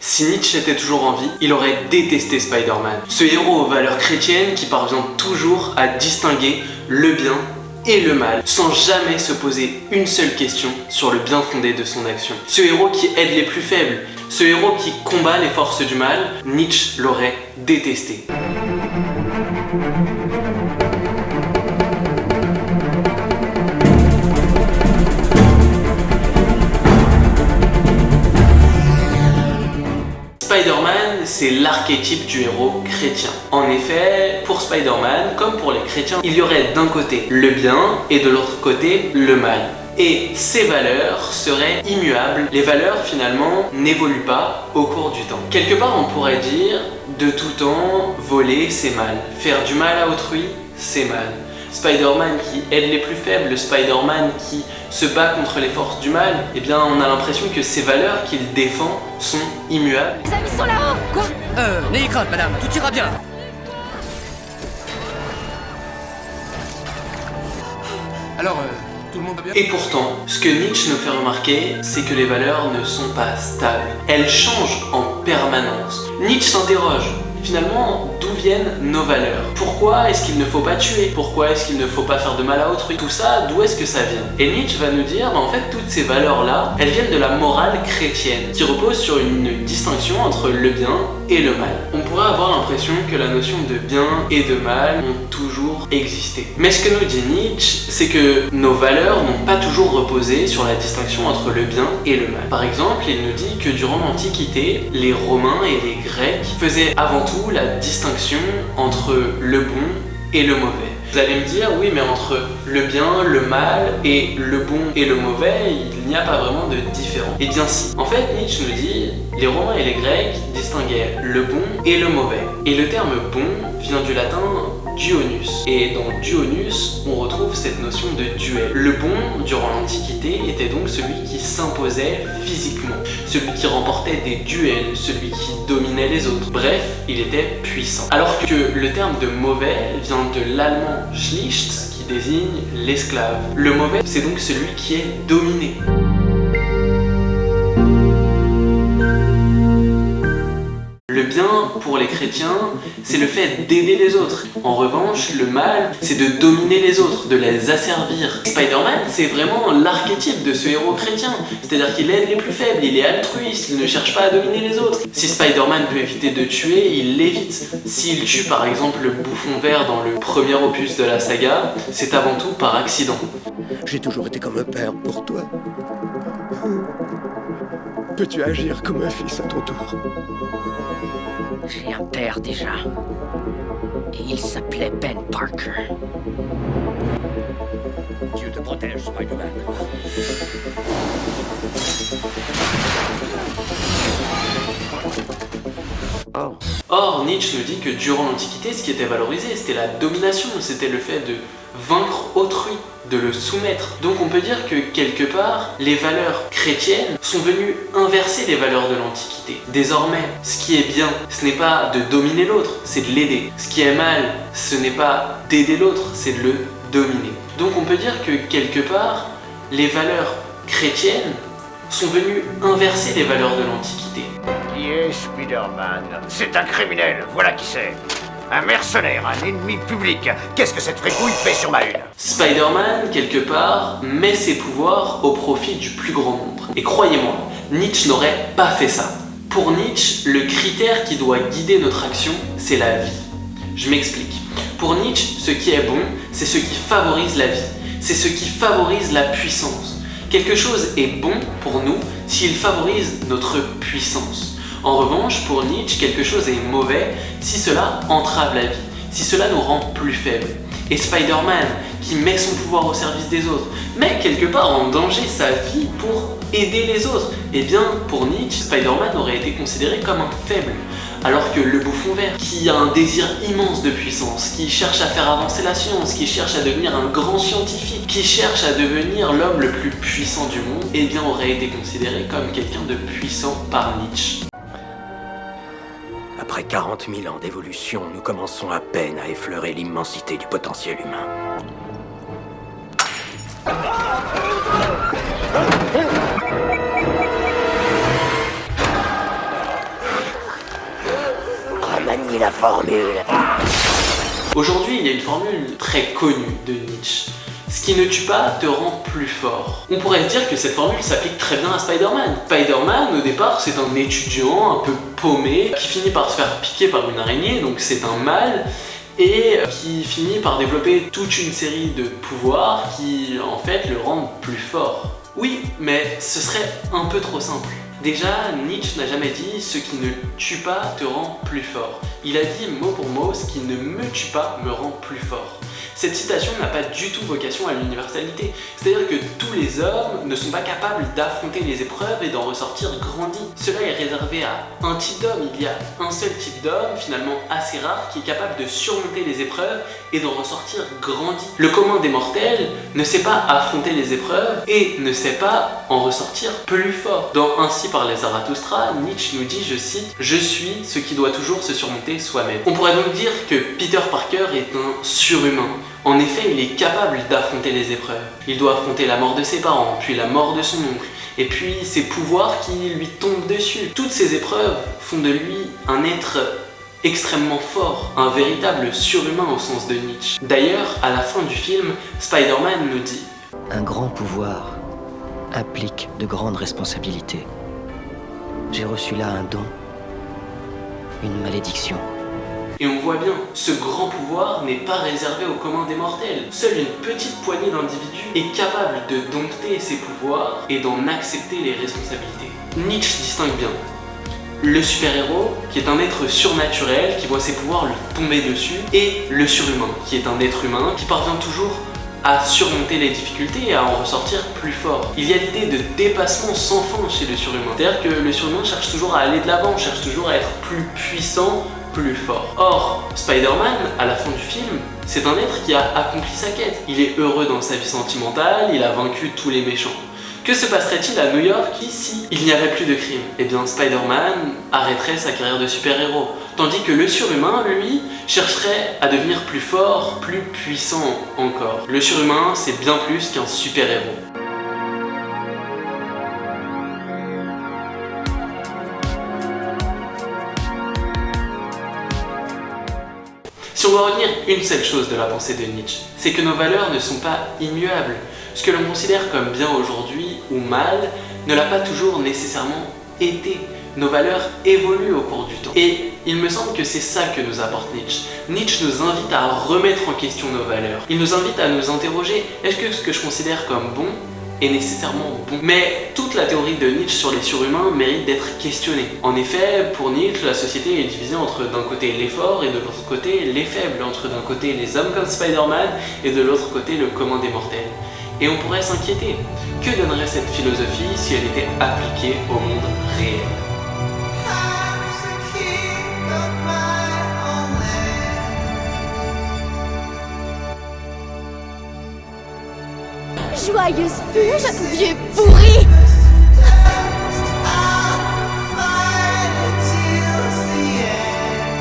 Si Nietzsche était toujours en vie, il aurait détesté Spider-Man. Ce héros aux valeurs chrétiennes qui parvient toujours à distinguer le bien et le mal, sans jamais se poser une seule question sur le bien fondé de son action. Ce héros qui aide les plus faibles, ce héros qui combat les forces du mal, Nietzsche l'aurait détesté. Spider-Man, c'est l'archétype du héros chrétien. En effet, pour Spider-Man, comme pour les chrétiens, il y aurait d'un côté le bien et de l'autre côté le mal. Et ces valeurs seraient immuables. Les valeurs, finalement, n'évoluent pas au cours du temps. Quelque part, on pourrait dire, de tout temps, voler, c'est mal. Faire du mal à autrui, c'est mal. Spider-Man qui aide les plus faibles, le Spider-Man qui se bat contre les forces du mal, eh bien on a l'impression que ces valeurs qu'il défend sont immuables. Les amis sont là-haut. Quoi? N'ayez crainte madame, tout ira bien. Alors, tout le monde va bien? Et pourtant, ce que Nietzsche nous fait remarquer, c'est que les valeurs ne sont pas stables. Elles changent en permanence. Nietzsche s'interroge. Finalement, d'où viennent nos valeurs? Pourquoi est-ce qu'il ne faut pas tuer? Pourquoi est-ce qu'il ne faut pas faire de mal à autrui? Tout ça, d'où est-ce que ça vient? Et Nietzsche va nous dire, en fait, toutes ces valeurs-là, elles viennent de la morale chrétienne, qui repose sur une distinction entre le bien et le mal. On pourrait avoir l'impression que la notion de bien et de mal ont toujours existé. Mais ce que nous dit Nietzsche, c'est que nos valeurs n'ont pas toujours reposé sur la distinction entre le bien et le mal. Par exemple, il nous dit que durant l'Antiquité, les Romains et les Grecs faisaient avant tout la distinction entre le bon et le mauvais. Vous allez me dire, oui, mais entre le bien, le mal et le bon et le mauvais, il n'y a pas vraiment de différence. Eh bien si. En fait, Nietzsche nous dit, les Romains et les Grecs distinguaient le bon et le mauvais. Et le terme bon vient du latin duonus. Et dans duonus, on retrouve cette notion de duel. Le bon, durant l'Antiquité, était donc celui qui s'imposait physiquement, celui qui remportait des duels, celui qui dominait les autres. Bref, il était puissant. Alors que le terme de mauvais vient de l'allemand Schlicht, qui désigne l'esclave. Le mauvais, c'est donc celui qui est dominé. Le bien, pour les chrétiens, c'est le fait d'aider les autres. En revanche, le mal, c'est de dominer les autres, de les asservir. Spider-Man, c'est vraiment l'archétype de ce héros chrétien. C'est-à-dire qu'il aide les plus faibles, il est altruiste, il ne cherche pas à dominer les autres. Si Spider-Man peut éviter de tuer, il l'évite. S'il tue par exemple le bouffon vert dans le premier opus de la saga, c'est avant tout par accident. J'ai toujours été comme un père pour toi. Peux-tu agir comme un fils à ton tour? J'ai un père déjà. Et il s'appelait Ben Parker. Dieu te protège, Spider-Man. Or, Nietzsche nous dit que durant l'Antiquité, ce qui était valorisé, c'était la domination, c'était le fait de vaincre autrui, de le soumettre. Donc on peut dire que quelque part, les valeurs chrétiennes sont venues inverser les valeurs de l'Antiquité. Désormais, ce qui est bien, ce n'est pas de dominer l'autre, c'est de l'aider. Ce qui est mal, ce n'est pas d'aider l'autre, c'est de le dominer. Donc on peut dire que quelque part, les valeurs chrétiennes sont venues inverser les valeurs de l'Antiquité. Qui est Spider-Man? C'est un criminel, voilà qui c'est. Un mercenaire, un ennemi public. Qu'est-ce que cette fripouille fait sur ma une? Spider-Man, quelque part, met ses pouvoirs au profit du plus grand nombre. Et croyez-moi, Nietzsche n'aurait pas fait ça. Pour Nietzsche, le critère qui doit guider notre action, c'est la vie. Je m'explique. Pour Nietzsche, ce qui est bon, c'est ce qui favorise la vie. C'est ce qui favorise la puissance. Quelque chose est bon pour nous s'il favorise notre puissance. En revanche, pour Nietzsche, quelque chose est mauvais si cela entrave la vie, si cela nous rend plus faibles. Et Spider-Man, qui met son pouvoir au service des autres, met quelque part en danger sa vie pour aider les autres, eh bien, pour Nietzsche, Spider-Man aurait été considéré comme un faible. Alors que le bouffon vert, qui a un désir immense de puissance, qui cherche à faire avancer la science, qui cherche à devenir un grand scientifique, qui cherche à devenir l'homme le plus puissant du monde, eh bien, aurait été considéré comme quelqu'un de puissant par Nietzsche. Après 40 000 ans d'évolution, nous commençons à peine à effleurer l'immensité du potentiel humain. formule. Aujourd'hui, il y a une formule très connue de Nietzsche. Ce qui ne tue pas te rend plus fort. On pourrait se dire que cette formule s'applique très bien à Spider-Man. Spider-Man, au départ, c'est un étudiant un peu paumé qui finit par se faire piquer par une araignée, donc c'est un mal, et qui finit par développer toute une série de pouvoirs qui, en fait, le rendent plus fort. Oui, mais ce serait un peu trop simple. Déjà, Nietzsche n'a jamais dit « ce qui ne tue pas te rend plus fort ». Il a dit mot pour mot « ce qui ne me tue pas me rend plus fort ». Cette citation n'a pas du tout vocation à l'universalité, c'est-à-dire que tous les hommes ne sont pas capables d'affronter les épreuves et d'en ressortir grandis. Cela est réservé à un type d'homme, il y a un seul type d'homme, finalement assez rare, qui est capable de surmonter les épreuves et d'en ressortir grandi. Le commun des mortels ne sait pas affronter les épreuves et ne sait pas en ressortir plus fort. Dans Ainsi parlait Zarathustra, Nietzsche nous dit, je cite, « Je suis ce qui doit toujours se surmonter soi-même ». On pourrait donc dire que Peter Parker est un surhumain. En effet, il est capable d'affronter les épreuves. Il doit affronter la mort de ses parents, puis la mort de son oncle, et puis ses pouvoirs qui lui tombent dessus. Toutes ces épreuves font de lui un être extrêmement fort, un véritable surhumain au sens de Nietzsche. D'ailleurs, à la fin du film, Spider-Man nous dit « Un grand pouvoir implique de grandes responsabilités. J'ai reçu là un don, une malédiction. » Et on voit bien, ce grand pouvoir n'est pas réservé au commun des mortels. Seule une petite poignée d'individus est capable de dompter ses pouvoirs et d'en accepter les responsabilités. Nietzsche distingue bien le super-héros, qui est un être surnaturel, qui voit ses pouvoirs lui tomber dessus, et le surhumain, qui est un être humain, qui parvient toujours à surmonter les difficultés et à en ressortir plus fort. Il y a l'idée de dépassement sans fin chez le surhumain. C'est-à-dire que le surhumain cherche toujours à aller de l'avant, cherche toujours à être plus puissant, plus fort. Or, Spider-Man, à la fin du film, c'est un être qui a accompli sa quête. Il est heureux dans sa vie sentimentale, il a vaincu tous les méchants. Que se passerait-il à New York si il n'y avait plus de crime? Eh bien, Spider-Man arrêterait sa carrière de super-héros. Tandis que le surhumain, lui, chercherait à devenir plus fort, plus puissant encore. Le surhumain, c'est bien plus qu'un super-héros. Si on doit retenir une seule chose de la pensée de Nietzsche, c'est que nos valeurs ne sont pas immuables. Ce que l'on considère comme bien aujourd'hui ou mal ne l'a pas toujours nécessairement été. Nos valeurs évoluent au cours du temps. Et il me semble que c'est ça que nous apporte Nietzsche. Nietzsche nous invite à remettre en question nos valeurs. Il nous invite à nous interroger, est-ce que ce que je considère comme bon est nécessairement bon? Mais toute la théorie de Nietzsche sur les surhumains mérite d'être questionnée. En effet, pour Nietzsche, la société est divisée entre d'un côté les forts et de l'autre côté les faibles, entre d'un côté les hommes comme Spider-Man et de l'autre côté le commun des mortels. Et on pourrait s'inquiéter, que donnerait cette philosophie si elle était appliquée au monde réel? Joyeuse purge, vieux pourri!